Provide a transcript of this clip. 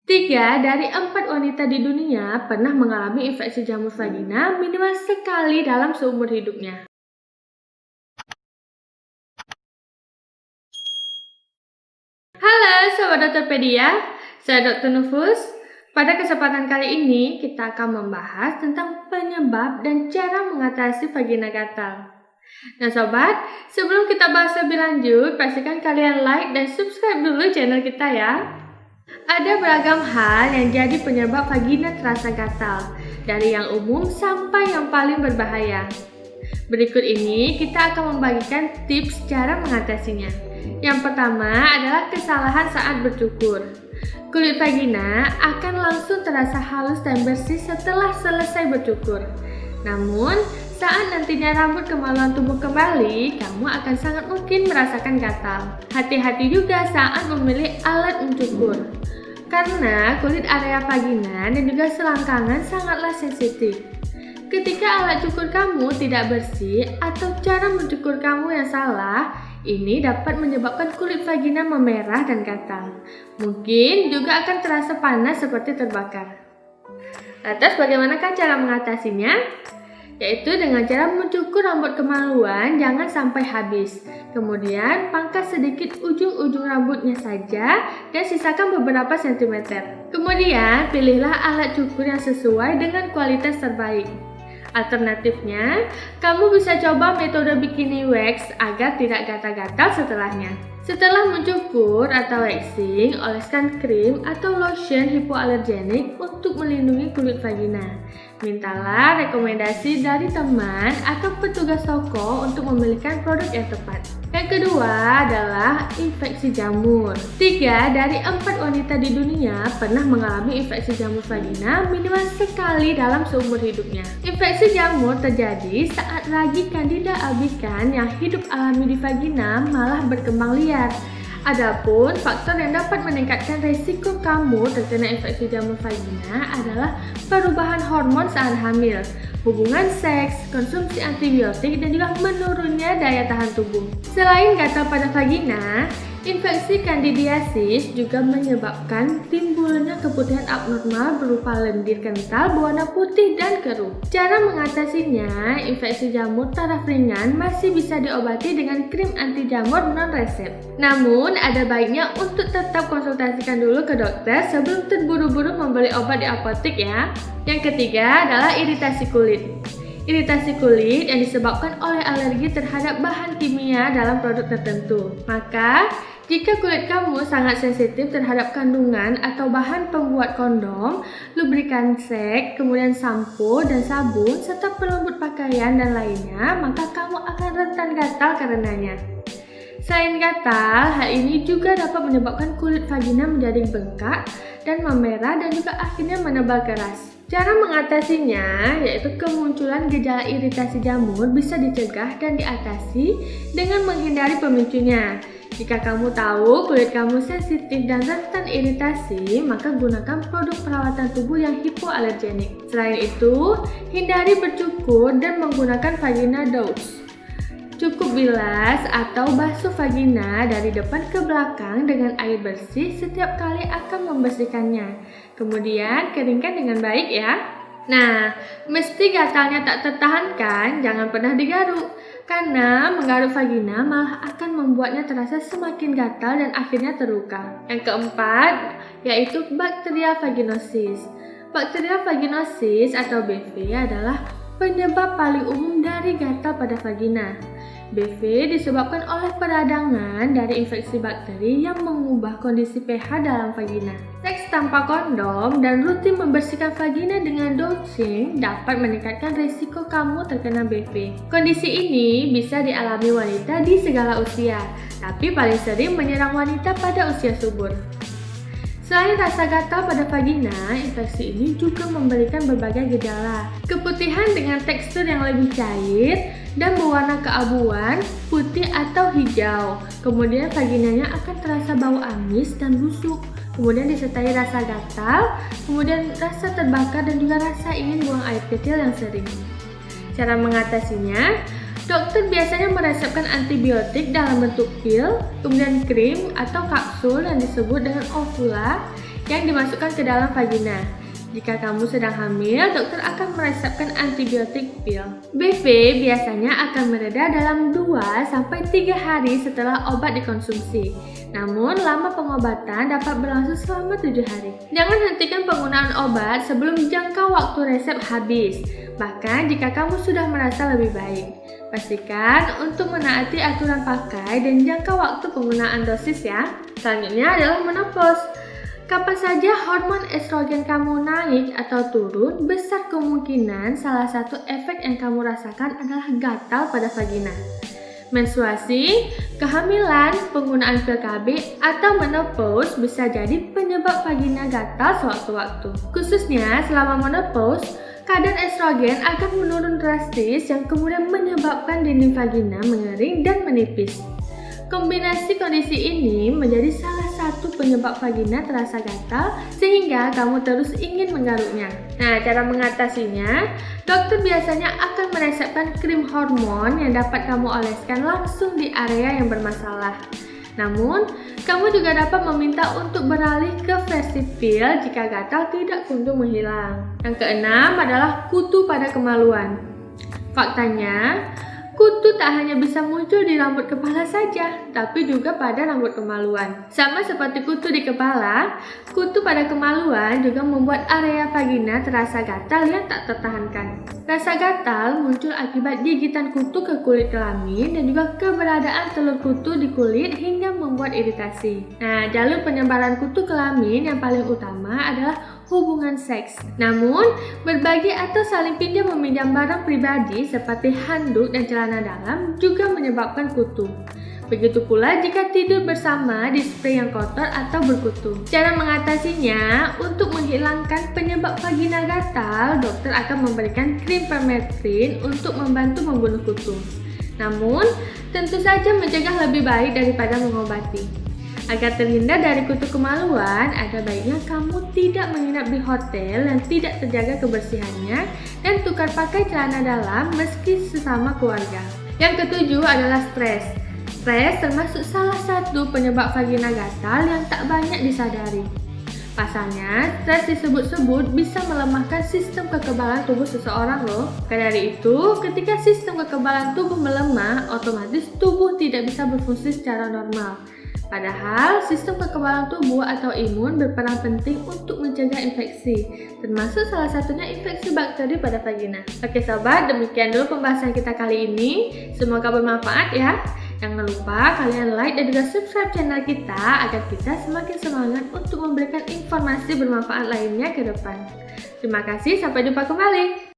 3 dari 4 wanita di dunia pernah mengalami infeksi jamur vagina minimal sekali dalam seumur hidupnya. Halo Sobat Dokterpedia, saya Dr. Nufus. Pada kesempatan kali ini kita akan membahas tentang penyebab dan cara mengatasi vagina gatal. Nah Sobat, sebelum kita bahas lebih lanjut, pastikan kalian like dan subscribe dulu channel kita ya. Ada beragam hal yang jadi penyebab vagina terasa gatal, dari yang umum sampai yang paling berbahaya. Berikut ini kita akan membagikan tips cara mengatasinya. Yang pertama adalah kesalahan saat bercukur. Kulit vagina akan langsung terasa halus dan bersih setelah selesai bercukur. Namun, saat nantinya rambut kemaluan tumbuh kembali, kamu akan sangat mungkin merasakan gatal. Hati-hati juga saat memilih alat mencukur, karena kulit area vagina dan juga selangkangan sangatlah sensitif. Ketika alat cukur kamu tidak bersih atau cara mencukur kamu yang salah, ini dapat menyebabkan kulit vagina memerah dan gatal. Mungkin juga akan terasa panas seperti terbakar. Lantas bagaimanakah cara mengatasinya? Yaitu dengan cara mencukur rambut kemaluan jangan sampai habis. Kemudian pangkas sedikit ujung-ujung rambutnya saja dan sisakan beberapa sentimeter. Kemudian pilihlah alat cukur yang sesuai dengan kualitas terbaik. Alternatifnya, kamu bisa coba metode bikini wax agar tidak gatal-gatal setelahnya. Setelah mencukur atau waxing, oleskan krim atau lotion hipoalergenik untuk melindungi kulit vagina. Mintalah rekomendasi dari teman atau petugas toko untuk memilihkan produk yang tepat. Yang kedua adalah infeksi jamur. 3 dari 4 wanita di dunia pernah mengalami infeksi jamur vagina minimal sekali dalam seumur hidupnya. Infeksi jamur terjadi saat ragi Candida albicans yang hidup alami di vagina malah berkembang liar. Adapun faktor yang dapat meningkatkan resiko kamu terkena infeksi jamur vagina adalah perubahan hormon saat hamil, hubungan seks, konsumsi antibiotik, dan juga menurunnya daya tahan tubuh. Selain gatal pada vagina, infeksi kandidiasis juga menyebabkan timbulnya keputihan abnormal berupa lendir kental berwarna putih dan keruh. Cara mengatasinya, infeksi jamur taraf ringan masih bisa diobati dengan krim anti jamur non-resep. Namun, ada baiknya untuk tetap konsultasikan dulu ke dokter sebelum terburu-buru membeli obat di apotek ya. Yang ketiga adalah iritasi kulit. Iritasi kulit yang disebabkan oleh alergi terhadap bahan kimia dalam produk tertentu. Maka, jika kulit kamu sangat sensitif terhadap kandungan atau bahan pembuat kondom, lubrikan seks, kemudian sampo dan sabun, serta pelembut pakaian dan lainnya, maka kamu akan rentan gatal karenanya. Selain gatal, hal ini juga dapat menyebabkan kulit vagina menjadi bengkak dan memerah dan juga akhirnya menebal keras. Cara mengatasinya yaitu kemunculan gejala iritasi jamur bisa dicegah dan diatasi dengan menghindari pemicunya. Jika kamu tahu kulit kamu sensitif dan rentan iritasi, maka gunakan produk perawatan tubuh yang hipoalergenik. Selain itu, hindari bercukur dan menggunakan vagina douche. Cukup bilas atau basuh vagina dari depan ke belakang dengan air bersih setiap kali akan membersihkannya. Kemudian keringkan dengan baik ya. Nah, meski gatalnya tak tertahankan, jangan pernah digaruk. Karena menggaruk vagina malah akan membuatnya terasa semakin gatal dan akhirnya terluka. Yang keempat, yaitu Bacteria vaginosis. Bacteria vaginosis atau BV adalah penyebab paling umum dari gatal pada vagina. BV disebabkan oleh peradangan dari infeksi bakteri yang mengubah kondisi pH dalam vagina. Seks tanpa kondom dan rutin membersihkan vagina dengan douching dapat meningkatkan risiko kamu terkena BV. Kondisi ini bisa dialami wanita di segala usia, tapi paling sering menyerang wanita pada usia subur. Selain rasa gatal pada vagina, infeksi ini juga memberikan berbagai gejala. Keputihan dengan tekstur yang lebih cair dan berwarna keabuan, putih atau hijau. Kemudian vaginanya akan terasa bau amis dan busuk. Kemudian disertai rasa gatal, kemudian rasa terbakar dan juga rasa ingin buang air kecil yang sering. Cara mengatasinya, dokter biasanya meresepkan antibiotik dalam bentuk pil, kemudian krim atau kapsul yang disebut dengan ovula yang dimasukkan ke dalam vagina. Jika kamu sedang hamil, dokter akan meresepkan antibiotik pil. BV biasanya akan mereda dalam 2-3 hari setelah obat dikonsumsi. Namun, lama pengobatan dapat berlangsung selama 7 hari. Jangan hentikan penggunaan obat sebelum jangka waktu resep habis, bahkan jika kamu sudah merasa lebih baik. Pastikan untuk menaati aturan pakai dan jangka waktu penggunaan dosis ya. Selanjutnya adalah menopause. Kapan saja hormon estrogen kamu naik atau turun, besar kemungkinan salah satu efek yang kamu rasakan adalah gatal pada vagina. Menstruasi, kehamilan, penggunaan pil KB, atau menopause bisa jadi penyebab vagina gatal sewaktu-waktu. Khususnya selama menopause, kadar estrogen akan menurun drastis yang kemudian menyebabkan dinding vagina mengering dan menipis. Kombinasi kondisi ini menjadi salah satu penyebab vagina terasa gatal sehingga kamu terus ingin menggaruknya. Nah, cara mengatasinya, dokter biasanya akan meresepkan krim hormon yang dapat kamu oleskan langsung di area yang bermasalah. Namun, kamu juga dapat meminta untuk beralih ke versi pil jika gatal tidak kunjung menghilang. Yang keenam adalah kutu pada kemaluan. Faktanya, kutu tak hanya bisa muncul di rambut kepala saja, tapi juga pada rambut kemaluan. Sama seperti kutu di kepala, kutu pada kemaluan juga membuat area vagina terasa gatal yang tak tertahankan. Rasa gatal muncul akibat gigitan kutu ke kulit kelamin dan juga keberadaan telur kutu di kulit hingga membuat iritasi. Nah, jalur penyebaran kutu kelamin yang paling utama adalah hubungan seks. Namun, berbagi atau saling pinjam meminjam barang pribadi seperti handuk dan celana dalam juga menyebabkan kutu. Begitu pula jika tidur bersama di spray yang kotor atau berkutu. Cara mengatasinya, untuk menghilangkan penyebab vagina gatal, dokter akan memberikan krim permethrin untuk membantu membunuh kutu. Namun, tentu saja mencegah lebih baik daripada mengobati. Agar terhindar dari kutu kemaluan, ada baiknya kamu tidak menginap di hotel yang tidak terjaga kebersihannya dan tukar pakai celana dalam meski sesama keluarga. Yang ketujuh adalah stres. Stres termasuk salah satu penyebab vagina gatal yang tak banyak disadari. Pasalnya, stres disebut-sebut bisa melemahkan sistem kekebalan tubuh seseorang loh. Karena dari itu, ketika sistem kekebalan tubuh melemah, otomatis tubuh tidak bisa berfungsi secara normal. Padahal, sistem kekebalan tubuh atau imun berperan penting untuk mencegah infeksi, termasuk salah satunya infeksi bakteri pada vagina. Oke sobat, demikian dulu pembahasan kita kali ini. Semoga bermanfaat ya. Jangan lupa kalian like dan juga subscribe channel kita agar kita semakin semangat untuk memberikan informasi bermanfaat lainnya ke depan. Terima kasih, sampai jumpa kembali.